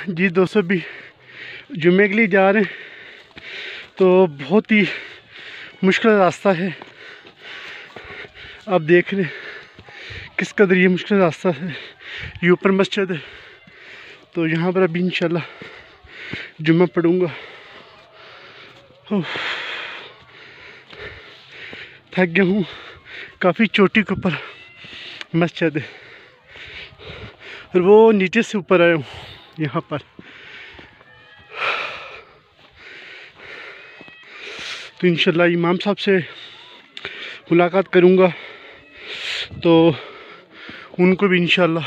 जी दोस्तों भी जुम्मे के लिए जा रहे हैं, तो बहुत ही मुश्किल रास्ता है। आप देख रहे हैं किस कदर ये मुश्किल रास्ता है। ये ऊपर मस्जिद है, तो यहाँ पर अभी इंशाल्लाह जुम्मा पढ़ूँगा। थक गया हूँ, काफ़ी चोटी के ऊपर मस्जिद है और वो नीचे से ऊपर आया हूँ यहाँ पर। तो इंशाल्लाह इमाम साहब से मुलाकात करूँगा, तो उनको भी इंशाल्लाह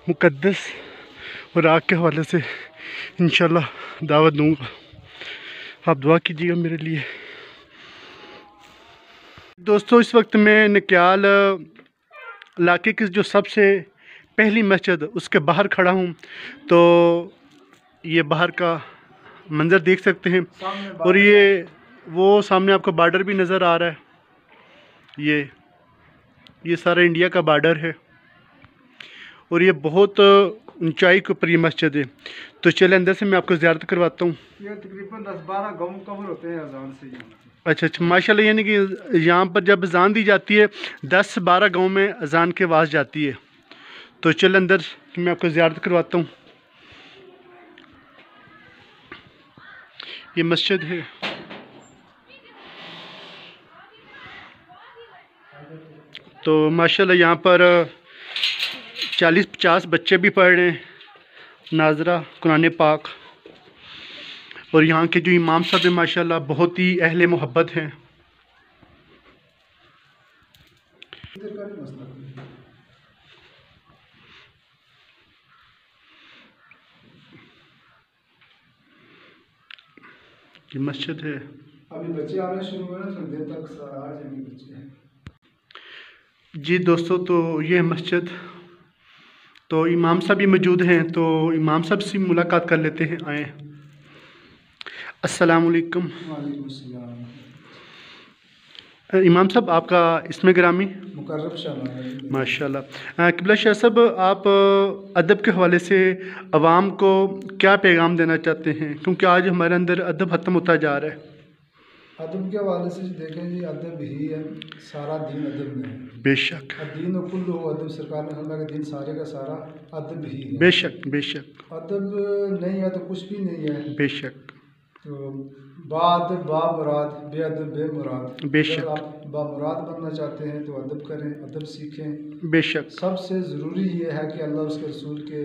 मुक़द्दस और आग के हवाले से इंशाल्लाह दावत दूँगा। आप दुआ कीजिएगा मेरे लिए। दोस्तों इस वक्त मैं नक्याल इलाके की जो सबसे पहली मस्जिद उसके बाहर खड़ा हूँ। तो ये बाहर का मंज़र देख सकते हैं और ये वो सामने आपको बॉर्डर भी नज़र आ रहा है। ये सारा इंडिया का बॉर्डर है और ये बहुत ऊंचाई के ऊपर ये मस्जिद है। तो चले अंदर से मैं आपको ज़ियारत करवाता हूँ। ये तकरीबन 10-12 गाँव कवर होते हैं अजान से। अच्छा माशाल्लाह, यानी कि यहाँ पर जब अजान दी जाती है 10-12 गाँव में अजान की आवाज़ जाती है। तो चल अंदर मैं आपको ज़ियारत करवाता हूँ। ये मस्जिद है। तो माशाल्लाह यहाँ पर 40-50 बच्चे भी पढ़ रहे हैं नाजरा कुरान पाक। और यहाँ के जो इमाम साहब हैं माशाल्लाह बहुत ही अहले मोहब्बत हैं। ये मस्जिद है। अभी बच्चे आने शुरू हुए, थोड़ी देर तक आ जाएंगे बच्चे। जी दोस्तों, तो ये है मस्जिद। तो इमाम साहब भी मौजूद हैं, तो इमाम साहब से मुलाकात कर लेते हैं। आए। अस्सलाम वालेकुम। वालेकुम अस्सलाम। इमाम साहब आपका इसमें ग्रामी मुकर्रम शाह माशाल्लाह। किबला शाह साहब, आप अदब के हवाले से अवाम को क्या पैगाम देना चाहते हैं, क्योंकि आज हमारे अंदर अदब ख़त्म होता जा रहा है। अदब के हवाले से देखें जी, अदब ही है, सारा दीन अदब में है। बेशक। दीन कुल्लु अदब, सरकार ने फरमाया कि दीन सारे का सारा अदब ही है। बेशक बेशक। अदब नहीं है तो कुछ भी नहीं है। बेशक। तो बादब बामुराद, बेअदब बेमुराद। बेशक। आप बामुराद बनना चाहते हैं तो अदब करें, अदब सीखें। बेशक। सबसे ज़रूरी ये है कि अल्लाह उसके रसूल के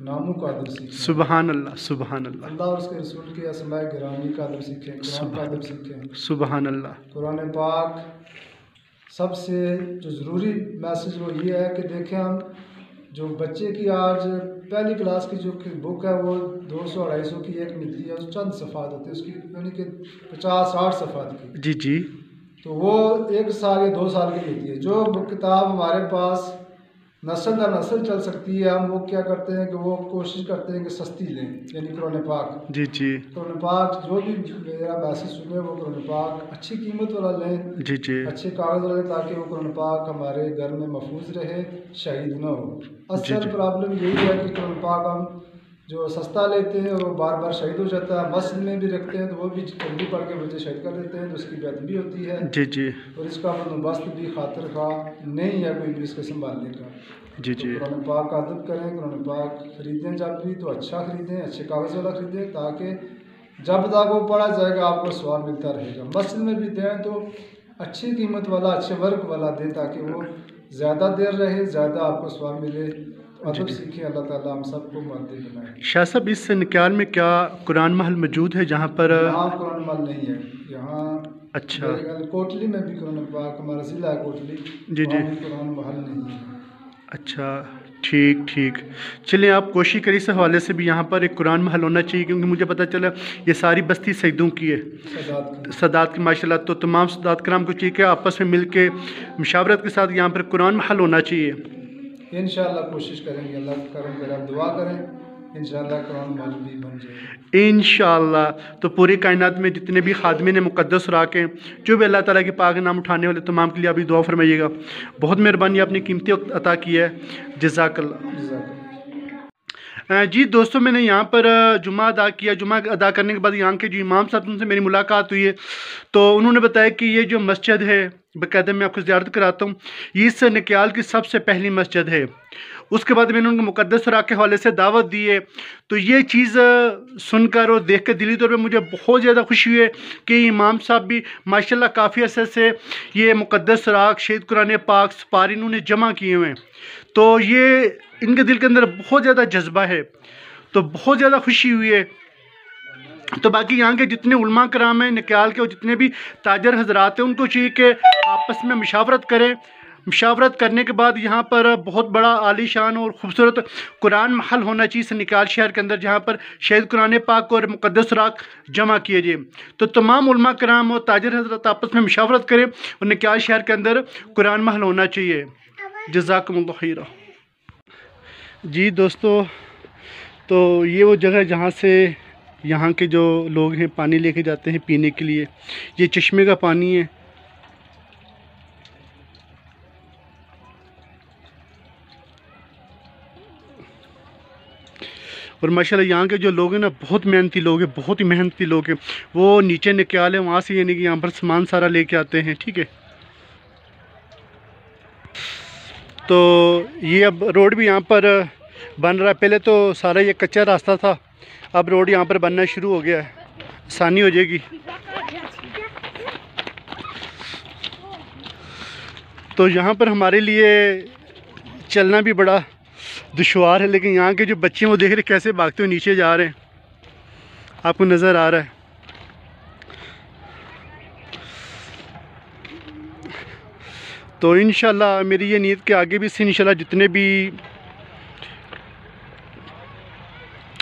नामों का अदब सीखें। सुबहान अल्लाह, सुबहान अल्लाह। अल्लाह और उसके रसूल के अस्माए गिरामी का अदब सीखें, कुरान का अदब सीखें। सुबहान अल्लाह। कुरान पाक सबसे जो ज़रूरी मैसेज वो ये है कि देखें, हम जो बच्चे की आज पहली क्लास की जो बुक है वो 200-250 की एक मिलती है, उस चंद सफ़ात होती है उसकी, यानी कि 50-60 सफ़ात की। जी जी। तो वो 1 साल या 2 साल की होती है। जो किताब हमारे पास नस्ल दर नस्ल चल सकती है, हम वो क्या करते हैं कि वो कोशिश करते हैं कि सस्ती लें, यानी कुरान पाक। जी जी। कुरान पाक जो भी मेरा मैसेज सुने वो कुरान पाक अच्छी कीमत वाला लें। जी जी। अच्छे कागज़ वाले, ताकि वो कुरान पाक हमारे घर में महफूज रहे, शहीद ना हो। असल प्रॉब्लम यही है कि कुरान पाक हम जो सस्ता लेते हैं वो बार बार शहीद हो जाता है। मस्जिद में भी रखते हैं तो वो भी जल्दी पढ़ के बच्चे शहीद कर देते हैं, तो उसकी बेदबी होती है। जी जी। और इसका बंदोबस्त भी खातिर खा नहीं है कोई भी इसको संभालने का। जी जी। तो कुरान पाक का अदब करें, कुरान पाक ख़रीदें जब भी तो अच्छा ख़रीदें, अच्छे कागज़ वाला ख़रीदें, ताकि जब तक वो पढ़ा जाएगा आपको स्वाब मिलता रहेगा। मस्जिद में भी दें तो अच्छी कीमत वाला, अच्छे वर्क वाला दें, ताकि वो ज़्यादा देर रहे, ज़्यादा आपको स्वाब मिले। अदब सीखें, अल्लाह ताला हम सबको मुअद्दिब बनाए। शाह साहब, इस नक्याल में क्या कुरान महल मौजूद है जहाँ पर? यहाँ कुरान महल नहीं है यहाँ। अच्छा। कोटली में भी कुरान पाक, हमारा ज़िला है कोटली, जी जी, कुरान महल नहीं है। अच्छा ठीक ठीक। चलिए आप कोशिश करिए इस हवाले से भी यहाँ पर एक कुरान महल होना चाहिए, क्योंकि मुझे पता चला ये सारी बस्ती सैदों की है, सदात की माशाल्लाह। तो तमाम सदात कराम को चाहिए कि आपस में मिल के मशावरत के साथ यहाँ पर कुरान महल होना चाहिए। इंशाअल्लाह कोशिश करेंगे, अल्लाह करम करे, आप दुआ करें, इंशाअल्लाह कुरान महल भी बन जाए इंशाअल्लाह। तो पूरी कायनात में जितने भी खादमीन मुक़द्दस राके, जो भी अल्लाह ताला के पाक नाम उठाने वाले, तमाम के लिए अभी दुआ फरमाइएगा। बहुत मेहरबानी, आपने कीमती वक्त अता किया है, जज़ाकल्लाह। जी दोस्तों, मैंने यहाँ पर जुमा अदा किया। जुमा अदा करने के बाद यहाँ के जो इमाम साहब उनसे मेरी मुलाकात हुई है, तो उन्होंने बताया कि ये जो मस्जिद है, बाकायदा मैं आपको ज़ियारत कराता हूँ, ये इस नक्याल की सबसे पहली मस्जिद है। उसके बाद मैंने उनको मुक़द्दस सुराग़ के हवाले से दावत दी है। तो ये चीज़ सुनकर और देख कर दिली तौर पे मुझे बहुत ज़्यादा खुशी हुई है कि इमाम साहब भी माशाल्लाह काफ़ी अरसे से ये मुक़द्दस सुराग़, शहीद कुरान पाक, सपारी इन्होंने जमा किए हुए हैं। तो ये इनके दिल के अंदर बहुत ज़्यादा जज्बा है, तो बहुत ज़्यादा खुशी हुई है। तो बाकी यहाँ के जितने उलमा कराम हैं नक्याल के, और जितने भी ताजर हजरात हैं, उनको चाहिए कि आपस में मुशावरत करें। मुशावरत करने के बाद यहाँ पर बहुत बड़ा आलीशान और ख़ूबसूरत कुरान महल होना चाहिए इस नक्याल शहर के अंदर, जहाँ पर शहीद कुरान पाक और मुक़द्दस सुराग़ जमा किए जाए। तो तमाम उलमा कराम और ताजर हजरात आपस में मुशावरत करें और नक्याल शहर के अंदर कुरान महल होना चाहिए। जज़ाकुमुल्लाह खैरा। जी दोस्तों, तो ये वो जगह जहाँ से यहाँ के जो लोग हैं पानी लेके जाते हैं पीने के लिए। ये चश्मे का पानी है। और माशाल्लाह यहाँ के जो लोग हैं ना, बहुत मेहनती लोग हैं, बहुत ही मेहनती लोग हैं। वो नीचे नक्याल है, वहाँ से यानी कि यहाँ पर सामान सारा लेके आते हैं। ठीक है, तो ये अब रोड भी यहाँ पर बन रहा है। पहले तो सारा ये कच्चा रास्ता था, अब रोड यहाँ पर बनना शुरू हो गया है, आसानी हो जाएगी। तो यहाँ पर हमारे लिए चलना भी बड़ा दुश्वार है, लेकिन यहाँ के जो बच्चे हैं वो देख रहे कैसे भागते हुए नीचे जा रहे हैं, आपको नज़र आ रहा है। तो इंशाल्लाह मेरी ये नीयत के आगे भी इससे इंशाल्लाह जितने भी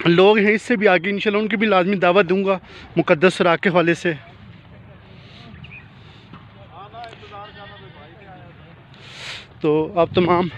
लोग हैं, इससे भी आगे इंशाल्लाह उनकी भी लाजमी दावत दूंगा मुक़द्दस सुराग़ के हवाले से। तो आप तमाम